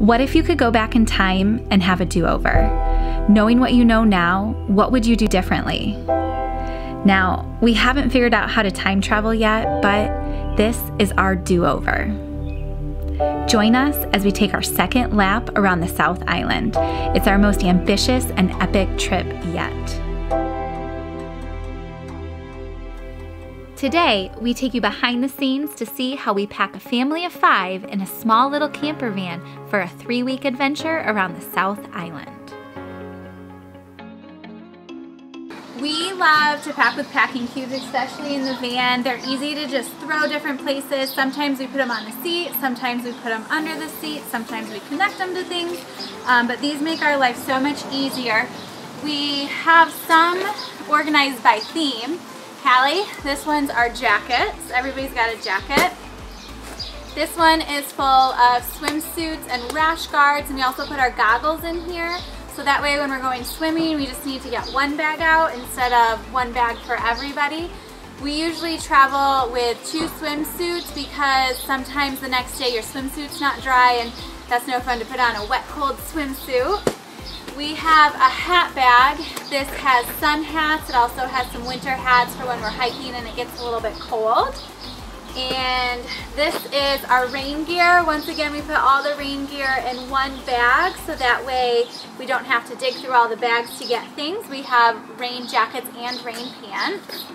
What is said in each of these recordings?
What if you could go back in time and have a do-over? Knowing what you know now, what would you do differently? Now, we haven't figured out how to time travel yet, but this is our do-over. Join us as we take our second lap around the South Island. It's our most ambitious and epic trip yet. Today, we take you behind the scenes to see how we pack a family of 5 in a small little camper van for a 3-week adventure around the South Island. We love to pack with packing cubes, especially in the van. They're easy to just throw different places. Sometimes we put them on the seat, sometimes we put them under the seat, sometimes we connect them to things, but these make our life so much easier. We have some organized by theme. Hallie, this one's our jackets. Everybody's got a jacket. This one is full of swimsuits and rash guards, and we also put our goggles in here. So that way when we're going swimming, we just need to get one bag out instead of one bag for everybody. We usually travel with 2 swimsuits because sometimes the next day your swimsuit's not dry and that's no fun to put on a wet, cold swimsuit. We have a hat bag. This has sun hats. It also has some winter hats for when we're hiking and it gets a little bit cold. And this is our rain gear. Once again, we put all the rain gear in one bag so that way we don't have to dig through all the bags to get things. We have rain jackets and rain pants.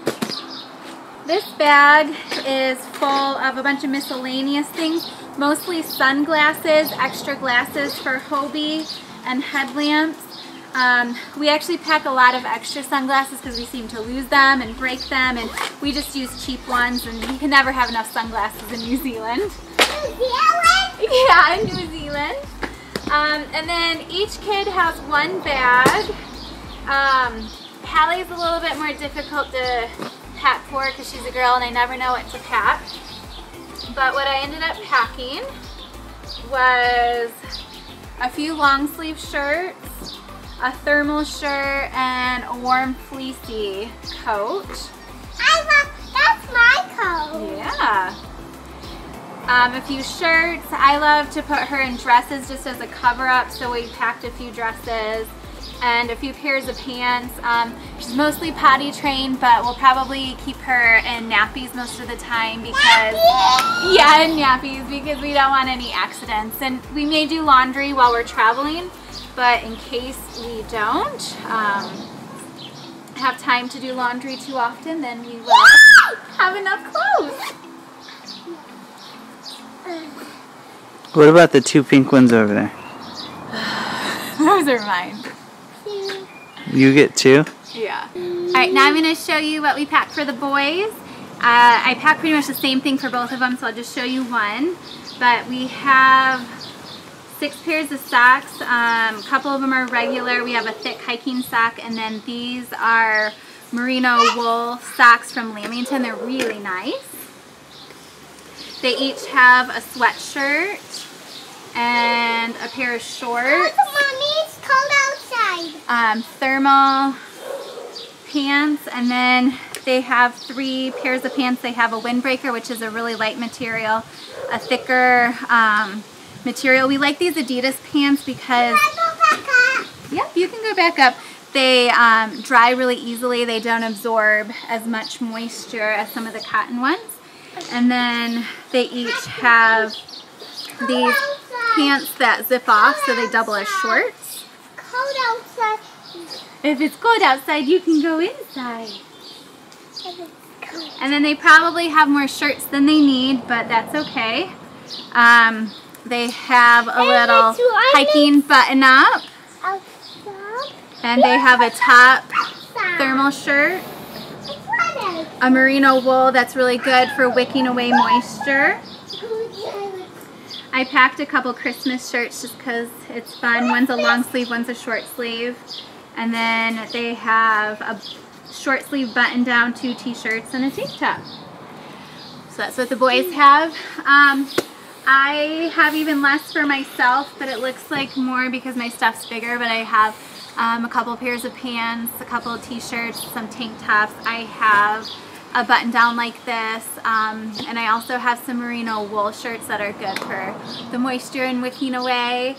This bag is full of a bunch of miscellaneous things, mostly sunglasses, extra glasses for Hobie, and headlamps. We actually pack a lot of extra sunglasses because we seem to lose them and break them, and we just use cheap ones, and you can never have enough sunglasses in New Zealand. New Zealand? Yeah, in New Zealand. And then each kid has one bag. Hallie's a little bit more difficult to pack for because she's a girl and I never know what to pack. But what I ended up packing was a few long sleeve shirts, a thermal shirt, and a warm fleecy coat. That's my coat. Yeah. A few shirts. I love to put her in dresses just as a cover up, so we packed a few dresses and a few pairs of pants. She's mostly potty trained, but we'll probably keep her in nappies most of the time because yeah, in nappies because we don't want any accidents. And we may do laundry while we're traveling, but in case we don't have time to do laundry too often, then we will have enough clothes. What about the 2 pink ones over there? Those are mine. You get 2? Yeah. Alright, now I'm going to show you what we packed for the boys. I packed pretty much the same thing for both of them, so I'll just show you one. But we have 6 pairs of socks. A couple of them are regular. We have a thick hiking sock, and then these are merino wool socks from Lamington. They're really nice. They each have a sweatshirt and a pair of shorts. Mommy, it's cold outside. Thermal pants, and then they have 3 pairs of pants. They have a windbreaker, which is a really light material, a thicker material. We like these Adidas pants because yep, you can go back up. They dry really easily. They don't absorb as much moisture as some of the cotton ones. And then they each have these pants that zip off, so they double as shorts. Cold outside. If it's cold outside, you can go inside. And then they probably have more shirts than they need, but that's okay. They have a little hiking button up, and they have a top thermal shirt, a merino wool that's really good for wicking away moisture. I packed a couple Christmas shirts just because it's fun. One's a long sleeve, one's a short sleeve. And then they have a short sleeve button down, 2 t-shirts, and a tank top. So that's what the boys have. I have even less for myself, but it looks like more because my stuff's bigger, but I have a couple pairs of pants, a couple of t-shirts, some tank tops. I have a button down like this, and I also have some merino wool shirts that are good for the moisture and wicking away.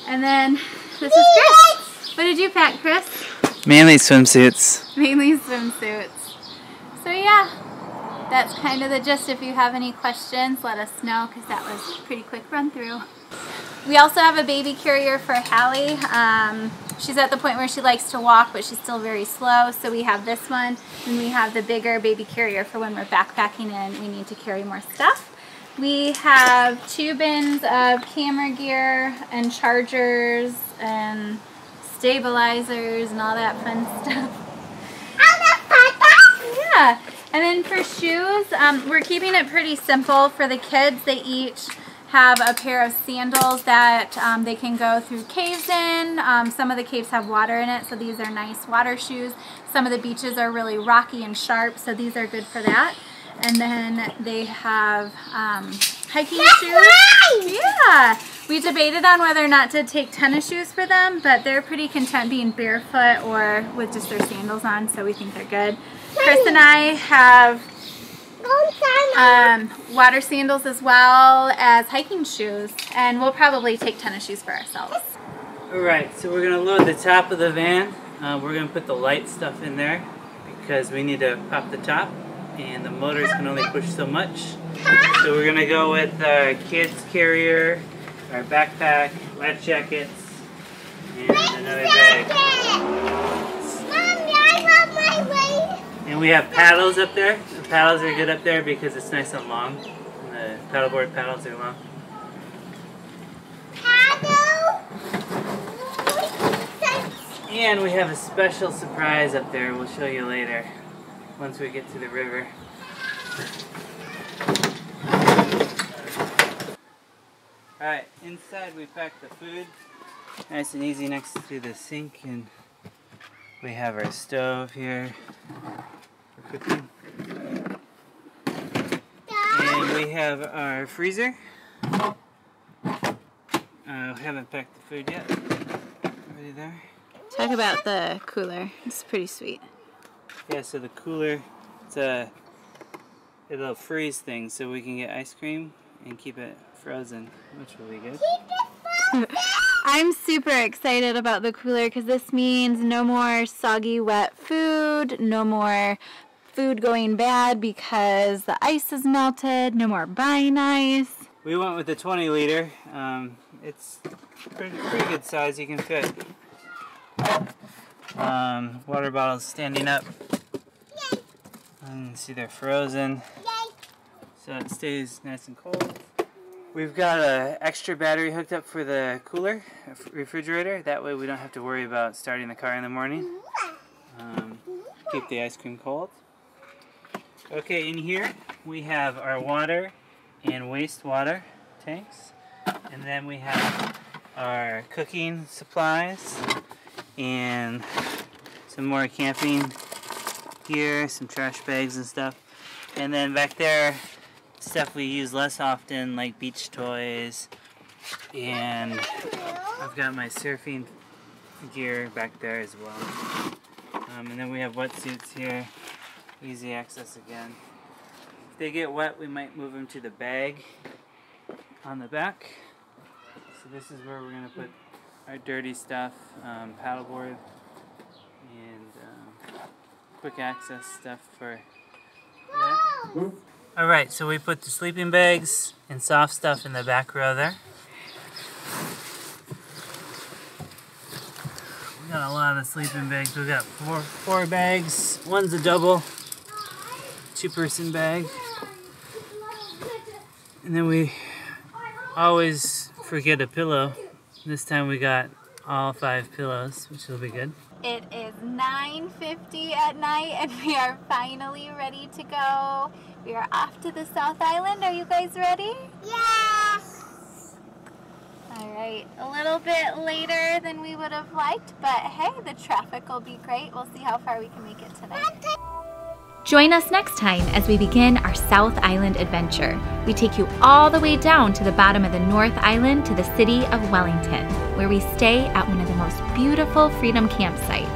And then this is Chris. What did you pack, Chris? Mainly swimsuits. Mainly swimsuits. So yeah, that's kind of the gist. If you have any questions, let us know, because that was a pretty quick run through. We also have a baby carrier for Hallie. She's at the point where she likes to walk, but she's still very slow. So we have this one, and we have the bigger baby carrier for when we're backpacking and we need to carry more stuff. We have 2 bins of camera gear and chargers and stabilizers and all that fun stuff. Yeah. And then for shoes, we're keeping it pretty simple for the kids. They each have a pair of sandals that they can go through caves in. Some of the caves have water in it, so these are nice water shoes. Some of the beaches are really rocky and sharp, so these are good for that. And then they have hiking shoes. Yeah. We debated on whether or not to take tennis shoes for them, but they're pretty content being barefoot or with just their sandals on, so we think they're good. Chris and I have water sandals as well as hiking shoes, and we'll probably take tennis shoes for ourselves. Alright, so we're going to load the top of the van. We're going to put the light stuff in there because we need to pop the top, and the motors can only push so much. So we're going to go with our kids carrier, our backpack, life jackets, and another bag. And we have paddles up there. The paddles are good up there because it's nice and long. And the paddleboard paddles are long. And we have a special surprise up there. We'll show you later once we get to the river. Alright, inside we packed the food. Nice and easy next to the sink, and we have our stove here for cooking. And we have our freezer. We haven't packed the food yet. Already there. Talk about the cooler. It's pretty sweet. Yeah, so the cooler, it'll freeze things so we can get ice cream and keep it frozen, which will be good. I'm super excited about the cooler because this means no more soggy, wet food, no more food going bad because the ice is melted, no more buying ice. We went with the 20 liter. It's pretty good size. You can fit water bottles standing up. And see, they're frozen, so it stays nice and cold. We've got an extra battery hooked up for the cooler refrigerator. That way we don't have to worry about starting the car in the morning. Keep the ice cream cold. Okay, in here we have our water and wastewater tanks. And then we have our cooking supplies and some more camping gear, some trash bags and stuff. And then back there, stuff we use less often, like beach toys, and I've got my surfing gear back there as well. And then we have wetsuits here, easy access again. If they get wet, we might move them to the bag on the back. So this is where we're going to put our dirty stuff, paddleboard, and quick access stuff for that. Alright, so we put the sleeping bags and soft stuff in the back row there. We got a lot of sleeping bags. We got four bags. One's a double, 2-person bag. And then we always forget a pillow. This time we got all 5 pillows, which will be good. It is 9:50 at night and we are finally ready to go. We are off to the South Island. Are you guys ready? Yes! Alright, a little bit later than we would have liked, but hey, the traffic will be great. We'll see how far we can make it tonight. Join us next time as we begin our South Island adventure. We take you all the way down to the bottom of the North Island to the city of Wellington, where we stay at one of the most beautiful Freedom campsites.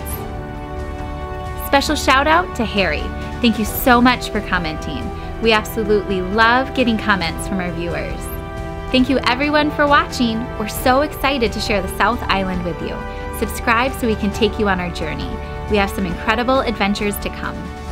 Special shout out to Harry. Thank you so much for commenting. We absolutely love getting comments from our viewers. Thank you everyone for watching. We're so excited to share the South Island with you. Subscribe so we can take you on our journey. We have some incredible adventures to come.